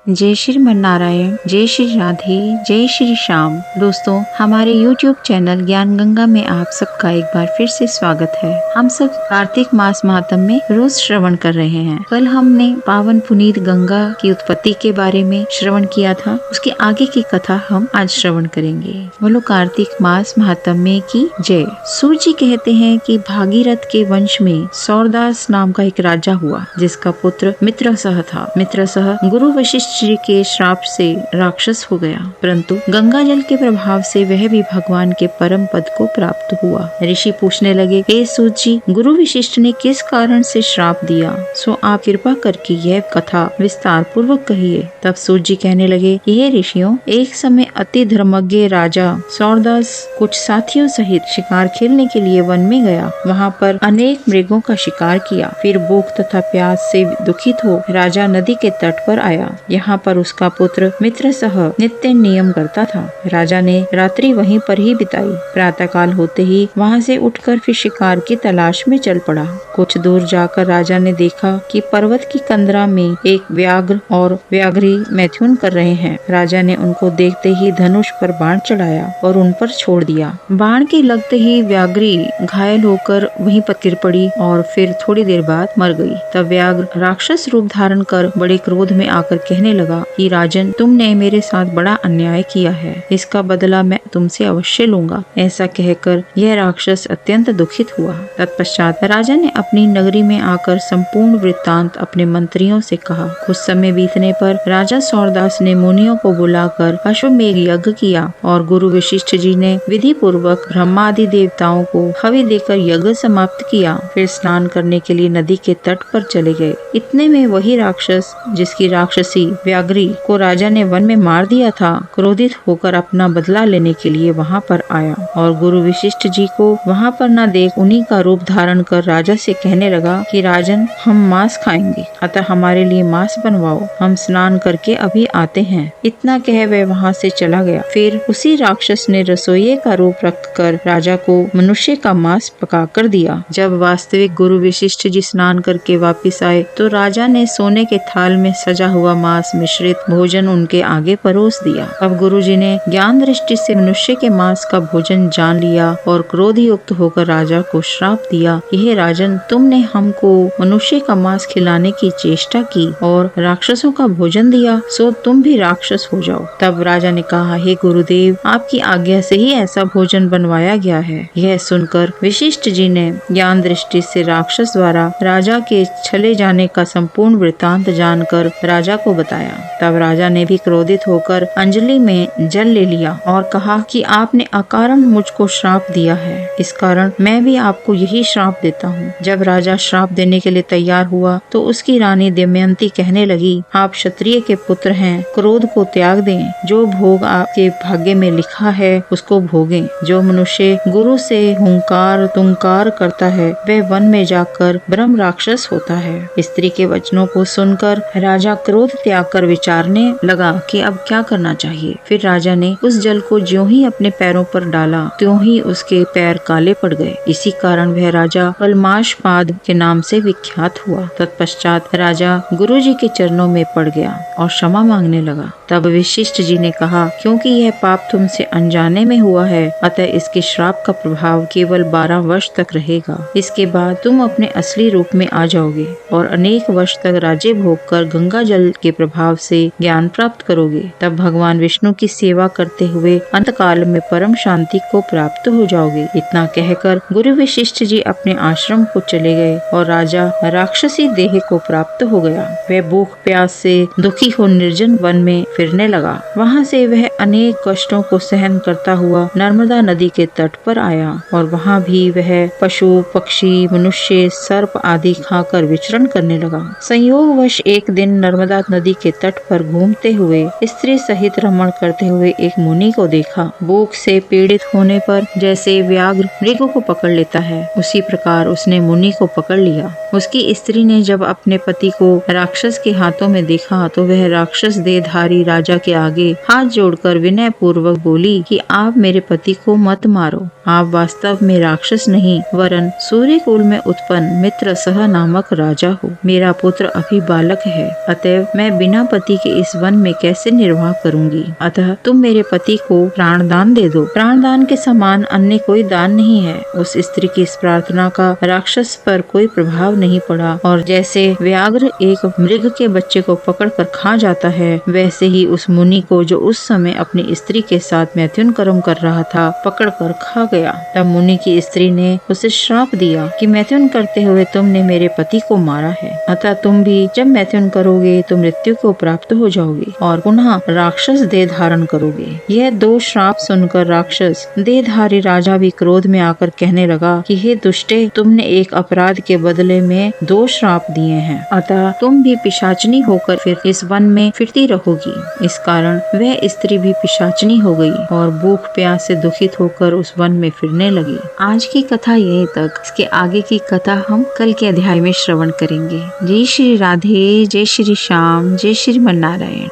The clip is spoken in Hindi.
जय श्रीमन नारायण, जय श्री राधे, जय श्री श्याम। दोस्तों, हमारे YouTube चैनल ज्ञान गंगा में आप सबका एक बार फिर से स्वागत है। हम सब कार्तिक मास महात्म में रोज श्रवण कर रहे हैं। कल हमने पावन पुनीत गंगा की उत्पत्ति के बारे में श्रवण किया था। उसके आगे की कथा हम आज श्रवण करेंगे। बोलो कार्तिक मास महात्म में की जय। सूर्य जी कहते हैं कि भागीरथ के वंश में सौरदास नाम का एक राजा हुआ, जिसका पुत्र मित्रसह था। मित्रसह गुरु वशिष्ठ जी के श्राप से राक्षस हो गया, परंतु गंगा जल के प्रभाव से वह भी भगवान के परम पद को प्राप्त हुआ। ऋषि पूछने लगे, हे सूत जी, गुरु वशिष्ठ ने किस कारण से श्राप दिया? सो आप कृपा करके यह कथा विस्तार पूर्वक कहिए। तब सूत जी कहने लगे, हे ऋषियों, एक समय अति धर्मज्ञ राजा सौरदास कुछ साथियों सहित शिकार खेलने के लिए वन में गया। वहाँ पर अनेक मृगों का शिकार किया। फिर भूख तथा प्यास से दुखित हो राजा नदी के तट पर आया। यहाँ पर उसका पुत्र मित्रसह नित्य नियम करता था। राजा ने रात्रि वहीं पर ही बिताई। प्रातः काल होते ही वहाँ से उठकर फिर शिकार की तलाश में चल पड़ा। कुछ दूर जाकर राजा ने देखा कि पर्वत की कंदरा में एक व्याघ्र और व्याघ्री मैथुन कर रहे हैं। राजा ने उनको देखते ही धनुष पर बाण चढ़ाया और उन पर छोड़ दिया। बाण के लगते ही व्याघ्री घायल होकर वहीं पर गिर पड़ी और फिर थोड़ी देर बाद मर गई। तब व्याघ्र राक्षस रूप धारण कर बड़े क्रोध में आकर कहने लगा कि राजन, तुमने मेरे साथ बड़ा अन्याय किया है, इसका बदला मैं तुमसे अवश्य लूंगा। ऐसा कहकर यह राक्षस अत्यंत दुखित हुआ। तत्पश्चात राजा ने अपनी नगरी में आकर संपूर्ण वृत्तांत अपने मंत्रियों से कहा। कुछ समय बीतने पर राजा सौरदास ने मुनियों को बुलाकर अश्वमेघ यज्ञ किया और गुरु वशिष्ठ जी ने विधि पूर्वक ब्रह्मादि देवताओं को हवि देकर यज्ञ समाप्त किया। फिर स्नान करने के लिए नदी के तट पर चले गए। इतने में वही राक्षस, जिसकी राक्षसी व्याघ्री को राजा ने वन में मार दिया था, क्रोधित होकर अपना बदला लेने के लिए वहाँ पर आया और गुरु वशिष्ठ जी को वहाँ पर न देख उन्हीं का रूप धारण कर राजा से कहने लगा कि राजन, हम मांस खाएंगे, अतः हमारे लिए मांस बनवाओ, हम स्नान करके अभी आते हैं। इतना कह वह वहाँ से चला गया। फिर उसी राक्षस ने रसोइये का रूप रखकर राजा को मनुष्य का मांस पका कर दिया। जब वास्तविक गुरु वशिष्ठ जी स्नान करके वापिस आए तो राजा ने सोने के थाल में सजा हुआ मांस मिश्रित भोजन उनके आगे परोस दिया। अब गुरु जी ने ज्ञान दृष्टि से मनुष्य के मांस का भोजन जान लिया और क्रोध युक्त होकर राजा को श्राप दिया, हे राजन, तुमने हमको मनुष्य का मांस खिलाने की चेष्टा की और राक्षसों का भोजन दिया, सो तुम भी राक्षस हो जाओ। तब राजा ने कहा, हे गुरुदेव, आपकी आज्ञा से ही ऐसा भोजन बनवाया गया है। यह सुनकर वशिष्ठ जी ने ज्ञान दृष्टि से राक्षस द्वारा राजा के छले जाने का संपूर्ण वृत्तांत जानकर राजा को बताया। तब राजा ने भी क्रोधित होकर अंजलि में जल ले लिया और कहा कि आपने अकारण मुझको श्राप दिया है, इस कारण मैं भी आपको यही श्राप देता हूँ। जब राजा श्राप देने के लिए तैयार हुआ तो उसकी रानी दमयंती कहने लगी, आप क्षत्रिय के पुत्र हैं, क्रोध को त्याग दें, जो भोग आपके भाग्य में लिखा है उसको भोगें। जो मनुष्य गुरु से हुंकार तुंकार करता है वह वन में जाकर ब्रह्म राक्षस होता है। स्त्री के वचनों को सुनकर राजा क्रोध त्याग कर विचारने लगा कि अब क्या करना चाहिए। फिर राजा ने उस जल को ज्यों ही अपने पैरों पर डाला त्यों ही उसके पैर काले पड़ गए। इसी कारण वह राजा कलमाशपाद के नाम से विख्यात हुआ। तत्पश्चात राजा गुरु जी के चरणों में पड़ गया और क्षमा मांगने लगा। तब वशिष्ठ जी ने कहा, क्योंकि यह पाप तुमसे अनजाने में हुआ है, अतः इसके श्राप का प्रभाव केवल 12 वर्ष तक रहेगा। इसके बाद तुम अपने असली रूप में आ जाओगे और अनेक वर्ष तक राज्य भोग कर गंगा जल के प्रभाव से ज्ञान प्राप्त करोगे। तब भगवान विष्णु की सेवा करते हुए अंत काल में परम शांति को प्राप्त हो जाओगे। इतना कहकर गुरु वशिष्ठ जी अपने आश्रम को चले गए और राजा राक्षसी देह को प्राप्त हो गया। वह भूख प्यास से दुखी हो निर्जन वन में फिरने लगा। वहाँ से वह अनेक कष्टों को सहन करता हुआ नर्मदा नदी के तट पर आया और वहाँ भी वह पशु पक्षी मनुष्य सर्प आदि खाकर विचरण करने लगा। संयोगवश एक दिन नर्मदा नदी के तट पर घूमते हुए स्त्री सहित रमण करते हुए एक मुनि को देखा। भूख से पीड़ित होने पर जैसे व्याघ्र मृगों को पकड़ लेता है, उसी प्रकार उसने मुनि को पकड़ लिया। उसकी स्त्री ने जब अपने पति को राक्षस के हाथों में देखा तो वह राक्षस देहधारी राजा के आगे हाथ जोड़कर विनय पूर्वक बोली कि आप मेरे पति को मत मारो। आप वास्तव में राक्षस नहीं वरन सूर्य कुल में उत्पन्न मित्रसह नामक राजा हो। मेरा पुत्र अभी बालक है, अतएव मैं बिना बिना पति के इस वन में कैसे निर्वाह करूंगी। अतः तुम मेरे पति को प्राणदान दे दो। प्राणदान के समान अन्य कोई दान नहीं है। उस स्त्री की इस प्रार्थना का राक्षस पर कोई प्रभाव नहीं पड़ा और जैसे व्याघ्र एक मृग के बच्चे को पकड़कर खा जाता है, वैसे ही उस मुनि को, जो उस समय अपनी स्त्री के साथ मैथुन कर्म कर रहा था, पकड़कर खा गया। तब मुनि की स्त्री ने उसे श्राप दिया कि मैथुन करते हुए तुमने मेरे पति को मारा है, अतः तुम भी जब मैथुन करोगे तो मृत्यु को प्राप्त हो जाओगे और पुनः राक्षस देह धारण करोगे। यह दो श्राप सुनकर राक्षस देहधारी राजा भी क्रोध में आकर कहने लगा कि हे दुष्टे, तुमने एक अपराध के बदले में दो श्राप दिए हैं, अतः तुम भी पिशाचनी होकर फिर इस वन में फिरती रहोगी। इस कारण वह स्त्री भी पिशाचनी हो गई और भूख प्यास से दुखित होकर उस वन में फिरने लगी। आज की कथा यहीं तक। इसके आगे की कथा हम कल के अध्याय में श्रवण करेंगे। जय श्री राधे, जय श्री श्याम, जय श्री मन नारायण।